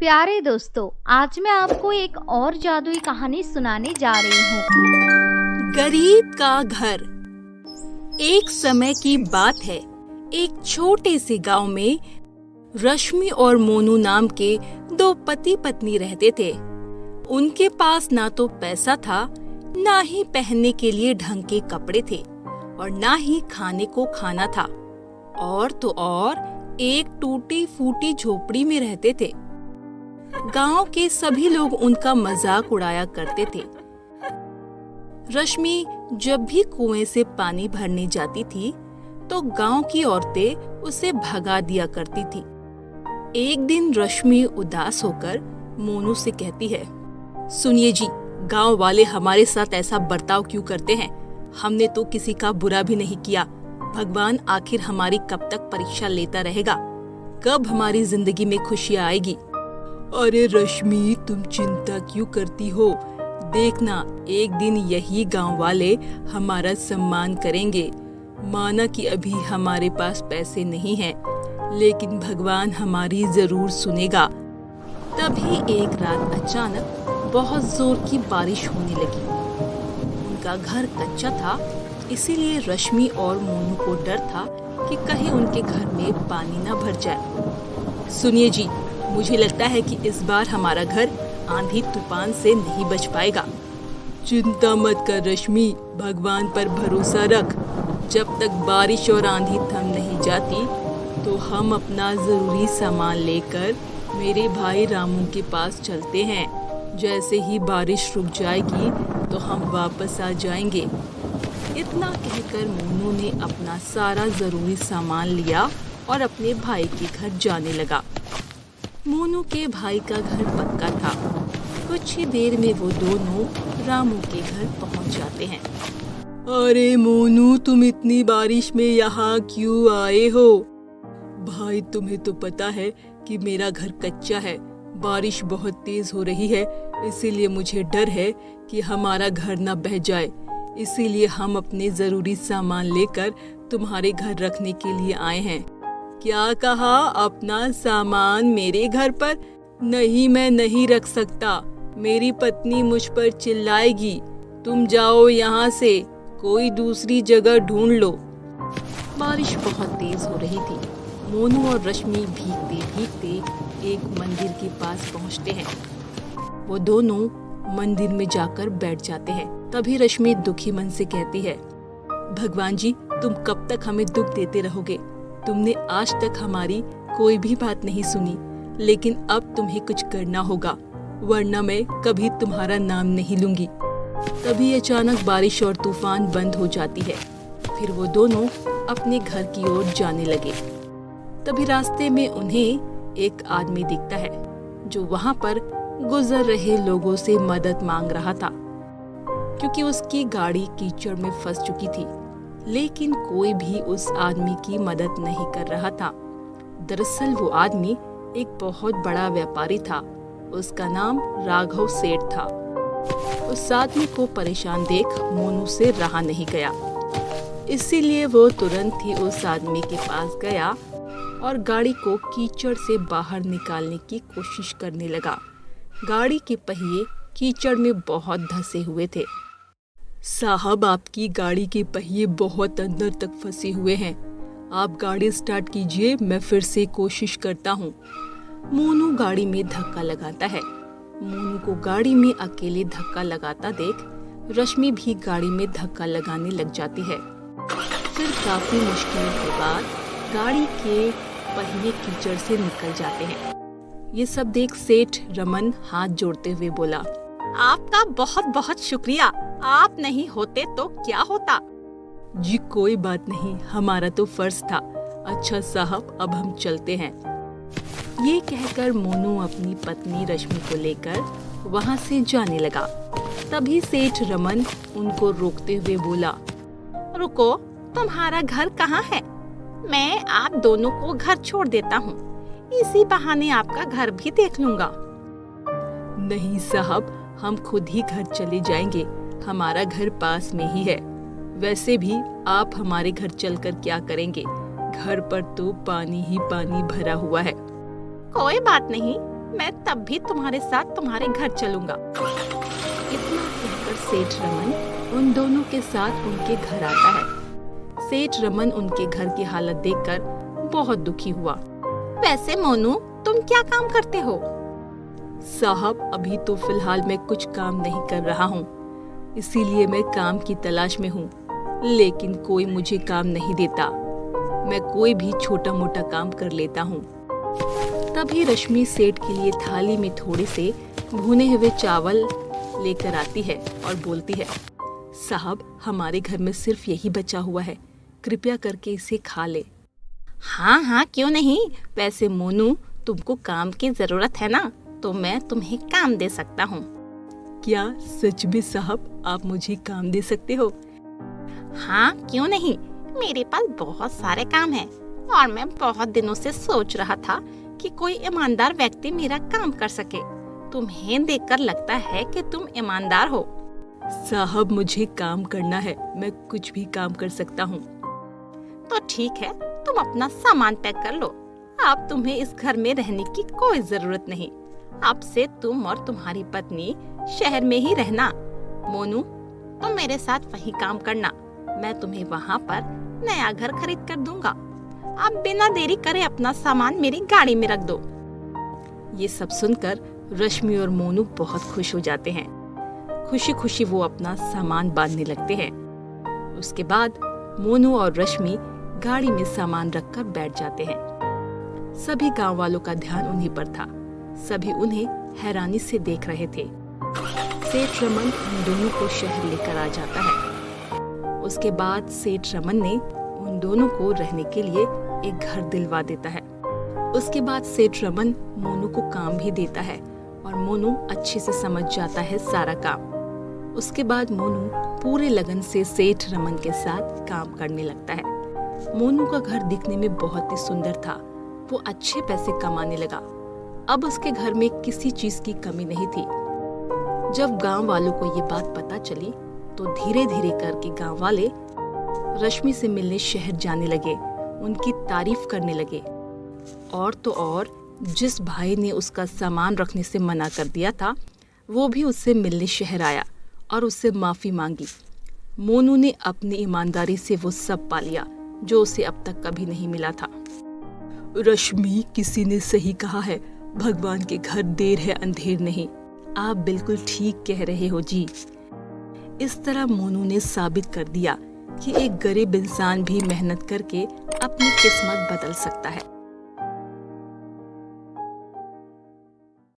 प्यारे दोस्तों, आज मैं आपको एक और जादुई कहानी सुनाने जा रही हूँ। गरीब का घर। एक समय की बात है, एक छोटे से गांव में रश्मि और मोनू नाम के दो पति पत्नी रहते थे। उनके पास ना तो पैसा था, ना ही पहनने के लिए ढंग के कपड़े थे और ना ही खाने को खाना था। और तो और एक टूटी फूटी झोपड़ी में रहते थे। गांव के सभी लोग उनका मजाक उड़ाया करते थे। रश्मि जब भी कुएं से पानी भरने जाती थी तो गांव की औरतें उसे भगा दिया करती थी। एक दिन रश्मि उदास होकर मोनू से कहती है, सुनिए जी, गांव वाले हमारे साथ ऐसा बर्ताव क्यों करते हैं? हमने तो किसी का बुरा भी नहीं किया। भगवान आखिर हमारी कब तक परीक्षा लेता रहेगा? कब हमारी जिंदगी में खुशियाँ आएगी? अरे रश्मि, तुम चिंता क्यों करती हो? देखना, एक दिन यही गांव वाले हमारा सम्मान करेंगे। माना कि अभी हमारे पास पैसे नहीं हैं, लेकिन भगवान हमारी जरूर सुनेगा। तभी एक रात अचानक बहुत जोर की बारिश होने लगी। उनका घर कच्चा था, इसीलिए रश्मि और मोनू को डर था कि कहीं उनके घर में पानी न भर जाए। सुनिए जी, मुझे लगता है कि इस बार हमारा घर आंधी तूफान से नहीं बच पाएगा। चिंता मत कर रश्मि, भगवान पर भरोसा रख। जब तक बारिश और आंधी थम नहीं जाती तो हम अपना जरूरी सामान लेकर मेरे भाई रामू के पास चलते हैं। जैसे ही बारिश रुक जाएगी तो हम वापस आ जाएंगे। इतना कहकर मोनू ने अपना सारा जरूरी सामान लिया और अपने भाई के घर जाने लगा। मोनू के भाई का घर पक्का था। कुछ ही देर में वो दोनों रामू के घर पहुंच जाते हैं। अरे मोनू, तुम इतनी बारिश में यहाँ क्यों आए हो? भाई, तुम्हें तो पता है कि मेरा घर कच्चा है। बारिश बहुत तेज हो रही है, इसीलिए मुझे डर है कि हमारा घर न बह जाए। इसीलिए हम अपने जरूरी सामान लेकर तुम्हारे घर रखने के लिए आए हैं। क्या कहा? अपना सामान मेरे घर पर? नहीं, मैं नहीं रख सकता। मेरी पत्नी मुझ पर चिल्लाएगी। तुम जाओ यहाँ से, कोई दूसरी जगह ढूंढ लो। बारिश बहुत तेज हो रही थी। मोनू और रश्मि भीगते भीगते एक मंदिर के पास पहुँचते हैं। वो दोनों मंदिर में जाकर बैठ जाते हैं। तभी रश्मि दुखी मन से कहती है, भगवान जी, तुम कब तक हमें दुख देते रहोगे? तुमने आज तक हमारी कोई भी बात नहीं सुनी, लेकिन अब तुम्हें कुछ करना होगा, वरना मैं कभी तुम्हारा नाम नहीं लूंगी। तभी अचानक बारिश और तूफान बंद हो जाती है। फिर वो दोनों अपने घर की ओर जाने लगे। तभी रास्ते में उन्हें एक आदमी दिखता है जो वहाँ पर गुजर रहे लोगों से मदद मांग रहा था, क्योंकि उसकी गाड़ी कीचड़ में फंस चुकी थी। लेकिन कोई भी उस आदमी की मदद नहीं कर रहा था। दरअसल वो आदमी एक बहुत बड़ा व्यापारी था। उसका नाम राघव सेठ था। उस आदमी को परेशान देख मोनू से रहा नहीं गया, इसीलिए वो तुरंत ही उस आदमी के पास गया और गाड़ी को कीचड़ से बाहर निकालने की कोशिश करने लगा। गाड़ी के पहिए कीचड़ में बहुत धंसे हुए थे। साहब, आपकी गाड़ी के पहिए बहुत अंदर तक फंसे हुए हैं। आप गाड़ी स्टार्ट कीजिए, मैं फिर से कोशिश करता हूँ। मोनू गाड़ी में धक्का लगाता है। मोनू को गाड़ी में अकेले धक्का लगाता देख रश्मि भी गाड़ी में धक्का लगाने लग जाती है। फिर काफी मुश्किल के बाद गाड़ी के पहिए कीचड़ से निकल जाते हैं। ये सब देख सेठ रमन हाथ जोड़ते हुए बोला, आपका बहुत बहुत शुक्रिया। आप नहीं होते तो क्या होता? जी कोई बात नहीं, हमारा तो फर्ज था। अच्छा साहब, अब हम चलते हैं। ये कहकर मोनू अपनी पत्नी रश्मि को लेकर वहाँ से जाने लगा। तभी सेठ रमन उनको रोकते हुए बोला, रुको, तुम्हारा घर कहाँ है? मैं आप दोनों को घर छोड़ देता हूँ, इसी बहाने आपका घर भी देख लूंगा। नहीं साहब, हम खुद ही घर चले जाएंगे, हमारा घर पास में ही है। वैसे भी आप हमारे घर चलकर क्या करेंगे? घर पर तो पानी ही पानी भरा हुआ है। कोई बात नहीं, मैं तब भी तुम्हारे साथ तुम्हारे घर चलूंगा। इतना कहकर सेठ रमन उन दोनों के साथ उनके घर आता है। सेठ रमन उनके घर की हालत देखकर बहुत दुखी हुआ। वैसे मोनू, तुम क्या काम करते हो? साहब, अभी तो फिलहाल मैं कुछ काम नहीं कर रहा हूँ, इसीलिए मैं काम की तलाश में हूँ, लेकिन कोई मुझे काम नहीं देता। मैं कोई भी छोटा मोटा काम कर लेता हूँ। तभी रश्मि सेठ के लिए थाली में थोड़े से भुने हुए चावल लेकर आती है और बोलती है, साहब, हमारे घर में सिर्फ यही बचा हुआ है, कृपया करके इसे खा ले। हाँ हाँ, क्यों नहीं। वैसे मोनू, तुमको काम की जरूरत है ना, तो मैं तुम्हें काम दे सकता हूँ। क्या सच में साहब, आप मुझे काम दे सकते हो? हाँ, क्यों नहीं। मेरे पास बहुत सारे काम हैं और मैं बहुत दिनों से सोच रहा था कि कोई ईमानदार व्यक्ति मेरा काम कर सके। तुम्हें देखकर लगता है कि तुम ईमानदार हो। साहब, मुझे काम करना है, मैं कुछ भी काम कर सकता हूँ। तो ठीक है, तुम अपना सामान पैक कर लो। अब तुम्हें इस घर में रहने की कोई जरूरत नहीं। अब से तुम और तुम्हारी पत्नी शहर में ही रहना। मोनू, तुम मेरे साथ वहीं काम करना। मैं तुम्हें वहाँ पर नया घर खरीद कर दूंगा। अब बिना देरी करे अपना सामान मेरी गाड़ी में रख दो। ये सब सुनकर रश्मि और मोनू बहुत खुश हो जाते हैं। खुशी खुशी वो अपना सामान बांधने लगते हैं। उसके बाद मोनू और रश्मि गाड़ी में सामान रखकर बैठ जाते हैं। सभी गांव वालों का ध्यान उन्हीं पर था। सभी उन्हें हैरानी से देख रहे थे। सेठ रमन उन दोनों को शहर लेकर आ जाता है। उसके बाद सेठ रमन ने उन दोनों को रहने के लिए एक घर दिलवा देता है। उसके बाद सेठ रमन मोनू को काम भी देता है और मोनू अच्छे से समझ जाता है सारा काम। उसके बाद मोनू पूरे लगन से सेठ रमन के साथ काम करने लगता है। मोनू का घर दिखने में बहुत ही सुंदर था। वो अच्छे पैसे कमाने लगा। अब उसके घर में किसी चीज की कमी नहीं थी। जब गांव वालों को ये बात पता चली तो धीरे धीरे करके गांव वाले रश्मि से मिलने शहर जाने लगे, उनकी तारीफ करने लगे। और तो और, जिस भाई ने उसका सामान रखने से मना कर दिया था, वो भी उससे मिलने शहर आया और उससे माफी मांगी। मोनू ने अपनी ईमानदारी से वो सब पा लिया जो उसे अब तक कभी नहीं मिला था। रश्मि, किसी ने सही कहा है, भगवान के घर देर है अंधेर नहीं। आप बिल्कुल ठीक कह रहे हो जी। इस तरह मोनू ने साबित कर दिया कि एक गरीब इंसान भी मेहनत करके अपनी किस्मत बदल सकता है।